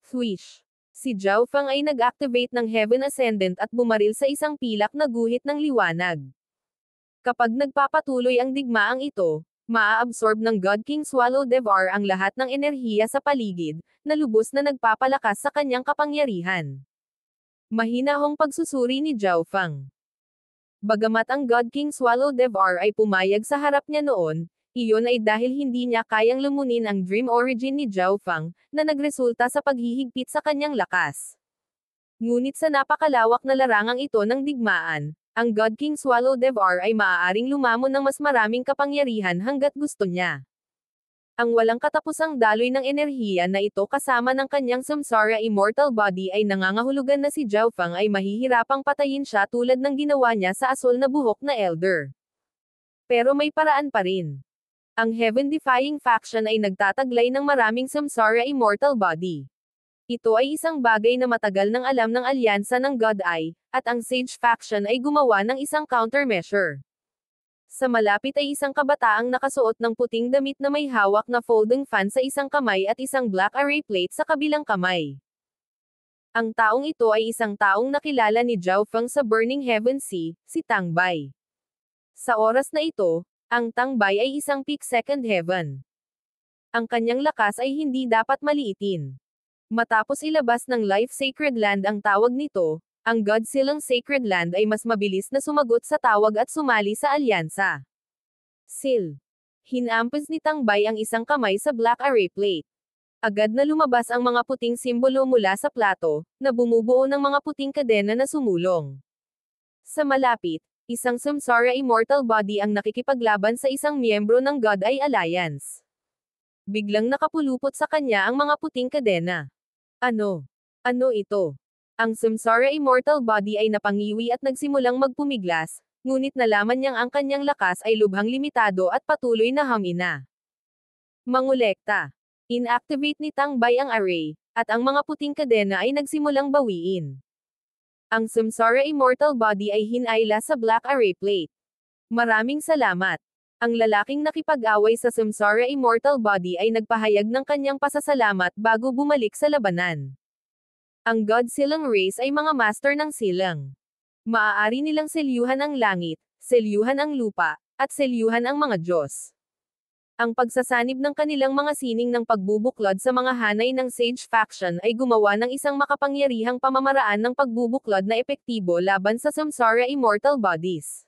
Swish! Si Zhao Fang ay nag-activate ng Heaven Ascendant at bumaril sa isang pilak na guhit ng liwanag. Kapag nagpapatuloy ang digmaang ito, maa-absorb ng God King Swallow Devour ang lahat ng enerhiya sa paligid, na lubos na nagpapalakas sa kanyang kapangyarihan. Mahinahong pagsusuri ni Zhao Fang. Bagamat ang God King Swallow Devour ay pumayag sa harap niya noon, iyon ay dahil hindi niya kayang lumunin ang Dream Origin ni Zhao Fang, na nagresulta sa paghihigpit sa kanyang lakas. Ngunit sa napakalawak na larangang ito ng digmaan, ang God King Swallow Devour ay maaaring lumamon ng mas maraming kapangyarihan hanggat gusto niya. Ang walang katapusang daloy ng enerhiya na ito kasama ng kanyang Samsara Immortal Body ay nangangahulugan na si Zhao Fang ay mahihirapang patayin siya tulad ng ginawa niya sa asol na buhok na Elder. Pero may paraan pa rin. Ang Heaven-defying faction ay nagtataglay ng maraming Samsara Immortal Body. Ito ay isang bagay na matagal nang alam ng alyansa ng God Eye, at ang Sage faction ay gumawa ng isang countermeasure. Sa malapit ay isang kabataang nakasuot ng puting damit na may hawak na folding fan sa isang kamay at isang black array plate sa kabilang kamay. Ang taong ito ay isang taong nakilala ni Zhao Fang sa Burning Heaven Sea, si Tang Bai. Sa oras na ito, ang Tang Bai ay isang peak second heaven. Ang kanyang lakas ay hindi dapat maliitin. Matapos ilabas ng Life Sacred Land ang tawag nito, ang Godsilang Sacred Land ay mas mabilis na sumagot sa tawag at sumali sa alyansa. Sil. Hinampas ni Tang Bai ang isang kamay sa black array plate. Agad na lumabas ang mga puting simbolo mula sa plato, na bumubuo ng mga puting kadena na sumulong. Sa malapit, isang Samsara Immortal Body ang nakikipaglaban sa isang miyembro ng God Eye Alliance. Biglang nakapulupot sa kanya ang mga puting kadena. Ano? Ano ito? Ang Samsara Immortal Body ay napangiwi at nagsimulang magpumiglas, ngunit nalaman niyang ang kanyang lakas ay lubhang limitado at patuloy na hamina. Mangolekta. Inactivate ni Tang Bai ang array, at ang mga puting kadena ay nagsimulang bawiin. Ang Samsara Immortal Body ay hinayla sa black array plate. Maraming salamat. Ang lalaking nakipag-away sa Samsara Immortal Body ay nagpahayag ng kanyang pasasalamat bago bumalik sa labanan. Ang God Silang race ay mga master ng silang. Maaari nilang selyuhan ang langit, selyuhan ang lupa, at selyuhan ang mga Diyos. Ang pagsasanib ng kanilang mga sining ng pagbubuklod sa mga hanay ng Sage faction ay gumawa ng isang makapangyarihang pamamaraan ng pagbubuklod na epektibo laban sa Samsara Immortal Bodies.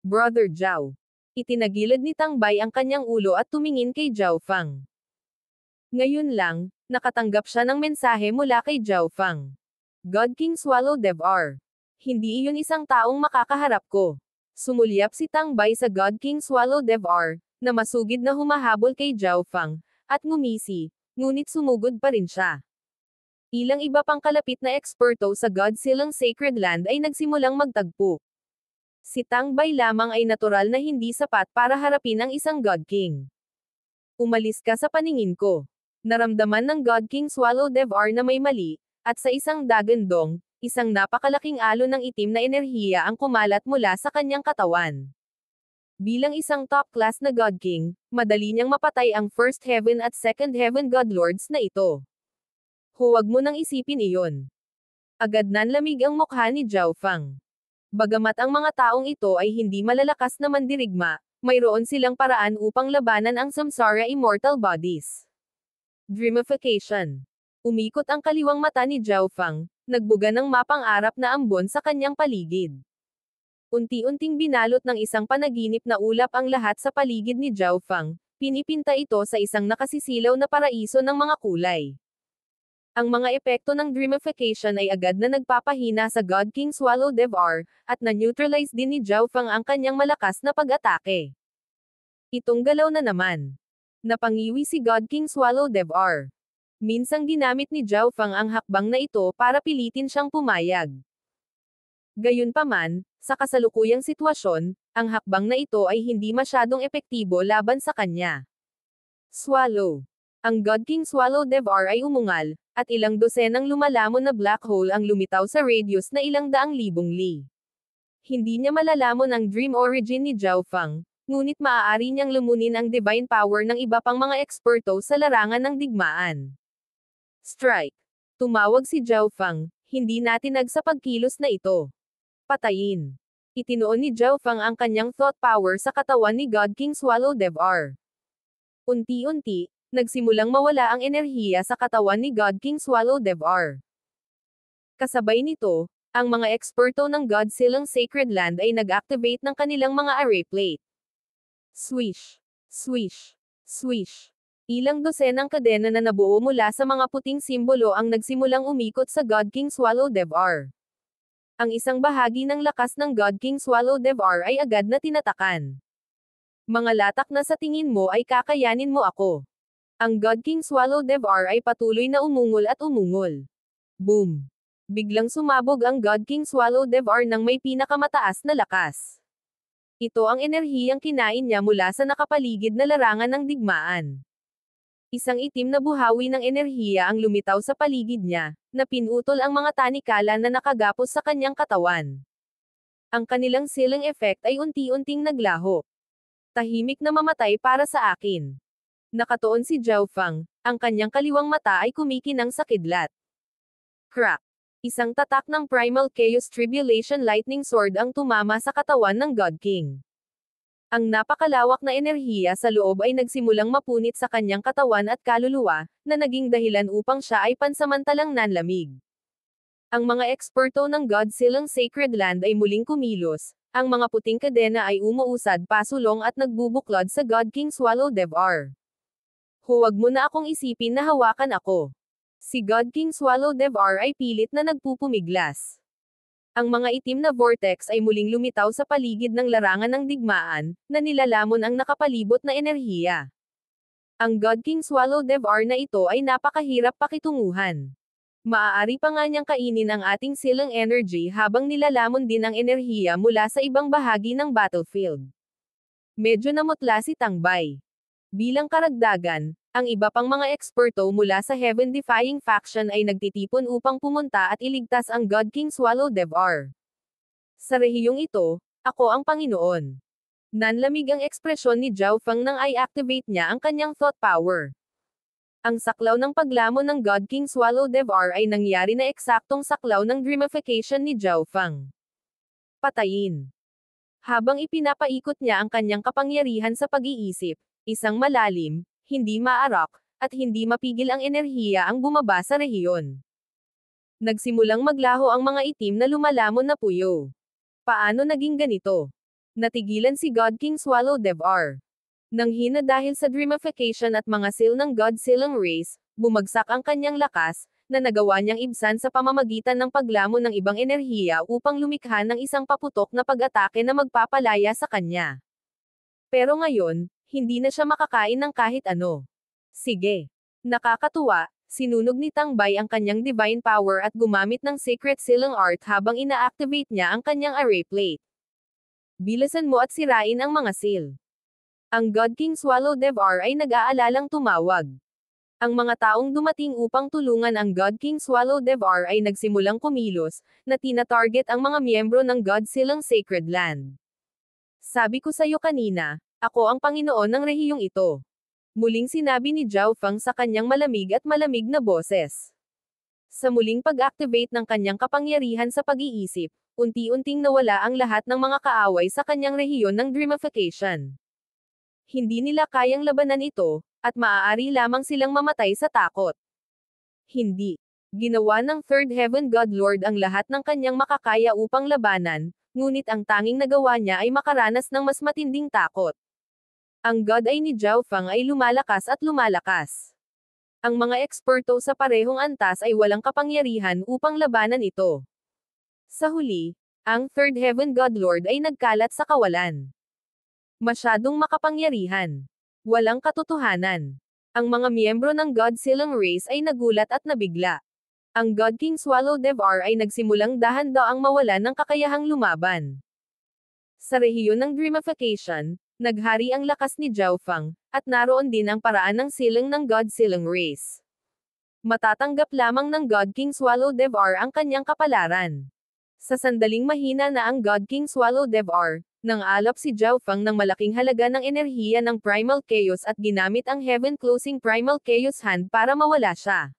Brother Zhao. Itinagilid ni Tang Bai ang kanyang ulo at tumingin kay Zhao Fang. Ngayon lang, nakatanggap siya ng mensahe mula kay Zhao Fang. God King Swallow Devour. Hindi iyon isang taong makakaharap ko. Sumulyap si Tang Bai sa God King Swallow Devour, na masugid na humahabol kay Zhao Fang, at ngumisi, ngunit sumugod pa rin siya. Ilang iba pang kalapit na eksperto sa God Silang Sacred Land ay nagsimulang magtagpo. Si Tang Bai lamang ay natural na hindi sapat para harapin ang isang God King. Umalis ka sa paningin ko. Naramdaman ng God King Swallow Devour na may mali, at sa isang dagandong, isang napakalaking alon ng itim na enerhiya ang kumalat mula sa kanyang katawan. Bilang isang top-class na God King, madali niyang mapatay ang First Heaven at Second Heaven God Lords na ito. Huwag mo nang isipin iyon. Agad nanlamig ang mukha ni Zhao Fang. Bagamat ang mga taong ito ay hindi malalakas na mandirigma, mayroon silang paraan upang labanan ang Samsara Immortal Bodies. Dreamification. Umikot ang kaliwang mata ni Zhao Fang, nagbuga ng mapang arap na ambon sa kanyang paligid. Unti-unting binalot ng isang panaginip na ulap ang lahat sa paligid ni Zhao Fang, pinipinta ito sa isang nakasisilaw na paraiso ng mga kulay. Ang mga epekto ng dreamification ay agad na nagpapahina sa God King Swallow Devour, at na-neutralize din ni Zhao Fang ang kanyang malakas na pag-atake. Itong galaw na naman. Napangiwi si God King Swallow Devour. Minsang ginamit ni Zhao Fang ang hakbang na ito para pilitin siyang pumayag. Gayunpaman, sa kasalukuyang sitwasyon, ang hakbang na ito ay hindi masyadong epektibo laban sa kanya. Swallow. Ang God King Swallow Devour ay umungal, at ilang dosenang lumalamon na black hole ang lumitaw sa radius na ilang daang libong li. Hindi niya malalamon ang dream origin ni Zhao Fang, ngunit maaari niyang lumunin ang divine power ng iba pang mga eksperto sa larangan ng digmaan. Strike. Tumawag si Zhao Fang, hindi natinag sa pagkilos na ito. Patayin. Itinuon ni Zhao Fang ang kanyang thought power sa katawan ni God King Swallowdevour. Unti-unti, nagsimulang mawala ang enerhiya sa katawan ni God King Swallowdevour. Kasabay nito, ang mga eksperto ng Godzillang Sacred Land ay nag-activate ng kanilang mga array plate. Swish! Swish! Swish! Ilang dosenang kadena na nabuo mula sa mga puting simbolo ang nagsimulang umikot sa God King Swallowdevour. Ang isang bahagi ng lakas ng God King Swallowdevour ay agad na tinatakan. Mga latak na sa tingin mo ay kakayanin mo ako. Ang God King Swallowdevour ay patuloy na umungol at umungol. Boom! Biglang sumabog ang God King Swallowdevour ng may pinakamataas na lakas. Ito ang enerhiyang kinain niya mula sa nakapaligid na larangan ng digmaan. Isang itim na buhawi ng enerhiya ang lumitaw sa paligid niya, na pinutol ang mga tanikala na nakagapos sa kanyang katawan. Ang kanilang sealing effect ay unti-unting naglaho. Tahimik na mamatay para sa akin. Nakatuon si Zhao Fang, ang kanyang kaliwang mata ay kumikinang sa kidlat. Crack! Isang tatak ng Primal Chaos Tribulation Lightning Sword ang tumama sa katawan ng God King. Ang napakalawak na enerhiya sa loob ay nagsimulang mapunit sa kanyang katawan at kaluluwa, na naging dahilan upang siya ay pansamantalang nanlamig. Ang mga eksperto ng Godzillang Sacred Land ay muling kumilos, ang mga puting kadena ay umuusad pasulong at nagbubuklod sa God King Swallowdevour. Huwag mo na akong isipin na hawakan ako. Si God King Swallowdevour ay pilit na nagpupumiglas. Ang mga itim na vortex ay muling lumitaw sa paligid ng larangan ng digmaan, na nilalamon ang nakapalibot na enerhiya. Ang God King Swallowdevour na ito ay napakahirap pakitunguhan. Maaari pa nga niyang kainin ang ating silang energy habang nilalamon din ang enerhiya mula sa ibang bahagi ng battlefield. Medyo namutla si Tangbay. Bilang karagdagan, ang iba pang mga eksperto mula sa Heaven-defying faction ay nagtitipon upang pumunta at iligtas ang God King Swallowdevour. Sa rehiyong ito, ako ang Panginoon. Nanlamig ang ekspresyon ni Zhao Fang nang i-activate niya ang kanyang thought power. Ang saklaw ng paglamon ng God King Swallowdevour ay nangyari na eksaktong saklaw ng dreamification ni Zhao Fang. Patayin. Habang ipinapaikot niya ang kanyang kapangyarihan sa pag-iisip, isang malalim, hindi maarak, at hindi mapigil ang enerhiya ang bumaba sa rehiyon. Nagsimulang maglaho ang mga itim na lumalamon na puyo. Paano naging ganito? Natigilan si God King Swallowdevour. Nanghina dahil sa dreamification at mga seal ng Godzillang race, bumagsak ang kanyang lakas, na nagawa niyang ibsan sa pamamagitan ng paglamon ng ibang enerhiya upang lumikha ng isang paputok na pag-atake na magpapalaya sa kanya. Pero ngayon, hindi na siya makakain ng kahit ano. Sige. Nakakatuwa, sinunog ni Tangbay ang kanyang divine power at gumamit ng secret sealing art habang ina-activate niya ang kanyang array plate. Bilasan mo at sirain ang mga seal. Ang God King Swallowdevour ay nag-aalalang tumawag. Ang mga taong dumating upang tulungan ang God King Swallowdevour ay nagsimulang kumilos, na tina-target ang mga miyembro ng Godzillang Sacred Land. Sabi ko sa iyo kanina, ako ang Panginoon ng rehiyong ito. Muling sinabi ni Zhao Fang sa kanyang malamig at malamig na boses. Sa muling pag-activate ng kanyang kapangyarihan sa pag-iisip, unti-unting nawala ang lahat ng mga kaaway sa kanyang rehiyon ng dreamification. Hindi nila kayang labanan ito, at maaari lamang silang mamatay sa takot. Hindi. Ginawa ng Third Heaven God Lord ang lahat ng kanyang makakaya upang labanan, ngunit ang tanging nagawa niya ay makaranas ng mas matinding takot. Ang God ay ni Zhao Fang ay lumalakas at lumalakas. Ang mga eksperto sa parehong antas ay walang kapangyarihan upang labanan ito. Sa huli, ang Third Heaven God Lord ay nagkalat sa kawalan. Masyadong makapangyarihan. Walang katotohanan. Ang mga miyembro ng Godzillang race ay nagulat at nabigla. Ang God King Swallowdevour ay nagsimulang dahan-daang mawalan ng kakayahang lumaban. Sa rehiyon ng dreamification, naghari ang lakas ni Zhao Fang, at naroon din ang paraan ng silang ng Godzillang race. Matatanggap lamang ng God King Swallowdevour ang kanyang kapalaran. Sa sandaling mahina na ang God King Swallowdevour, nang-alap si Zhao Fang ng malaking halaga ng enerhiya ng Primal Chaos at ginamit ang Heaven Closing Primal Chaos Hand para mawala siya.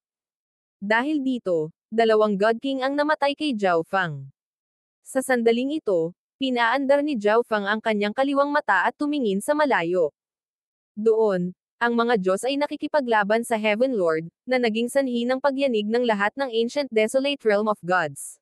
Dahil dito, dalawang God King ang namatay kay Zhao Fang. Sa sandaling ito, pinaandar ni Zhao Fang ang kanyang kaliwang mata at tumingin sa malayo. Doon, ang mga Diyos ay nakikipaglaban sa Heaven Lord, na naging sanhi ng pagyanig ng lahat ng Ancient Desolate Realm of Gods.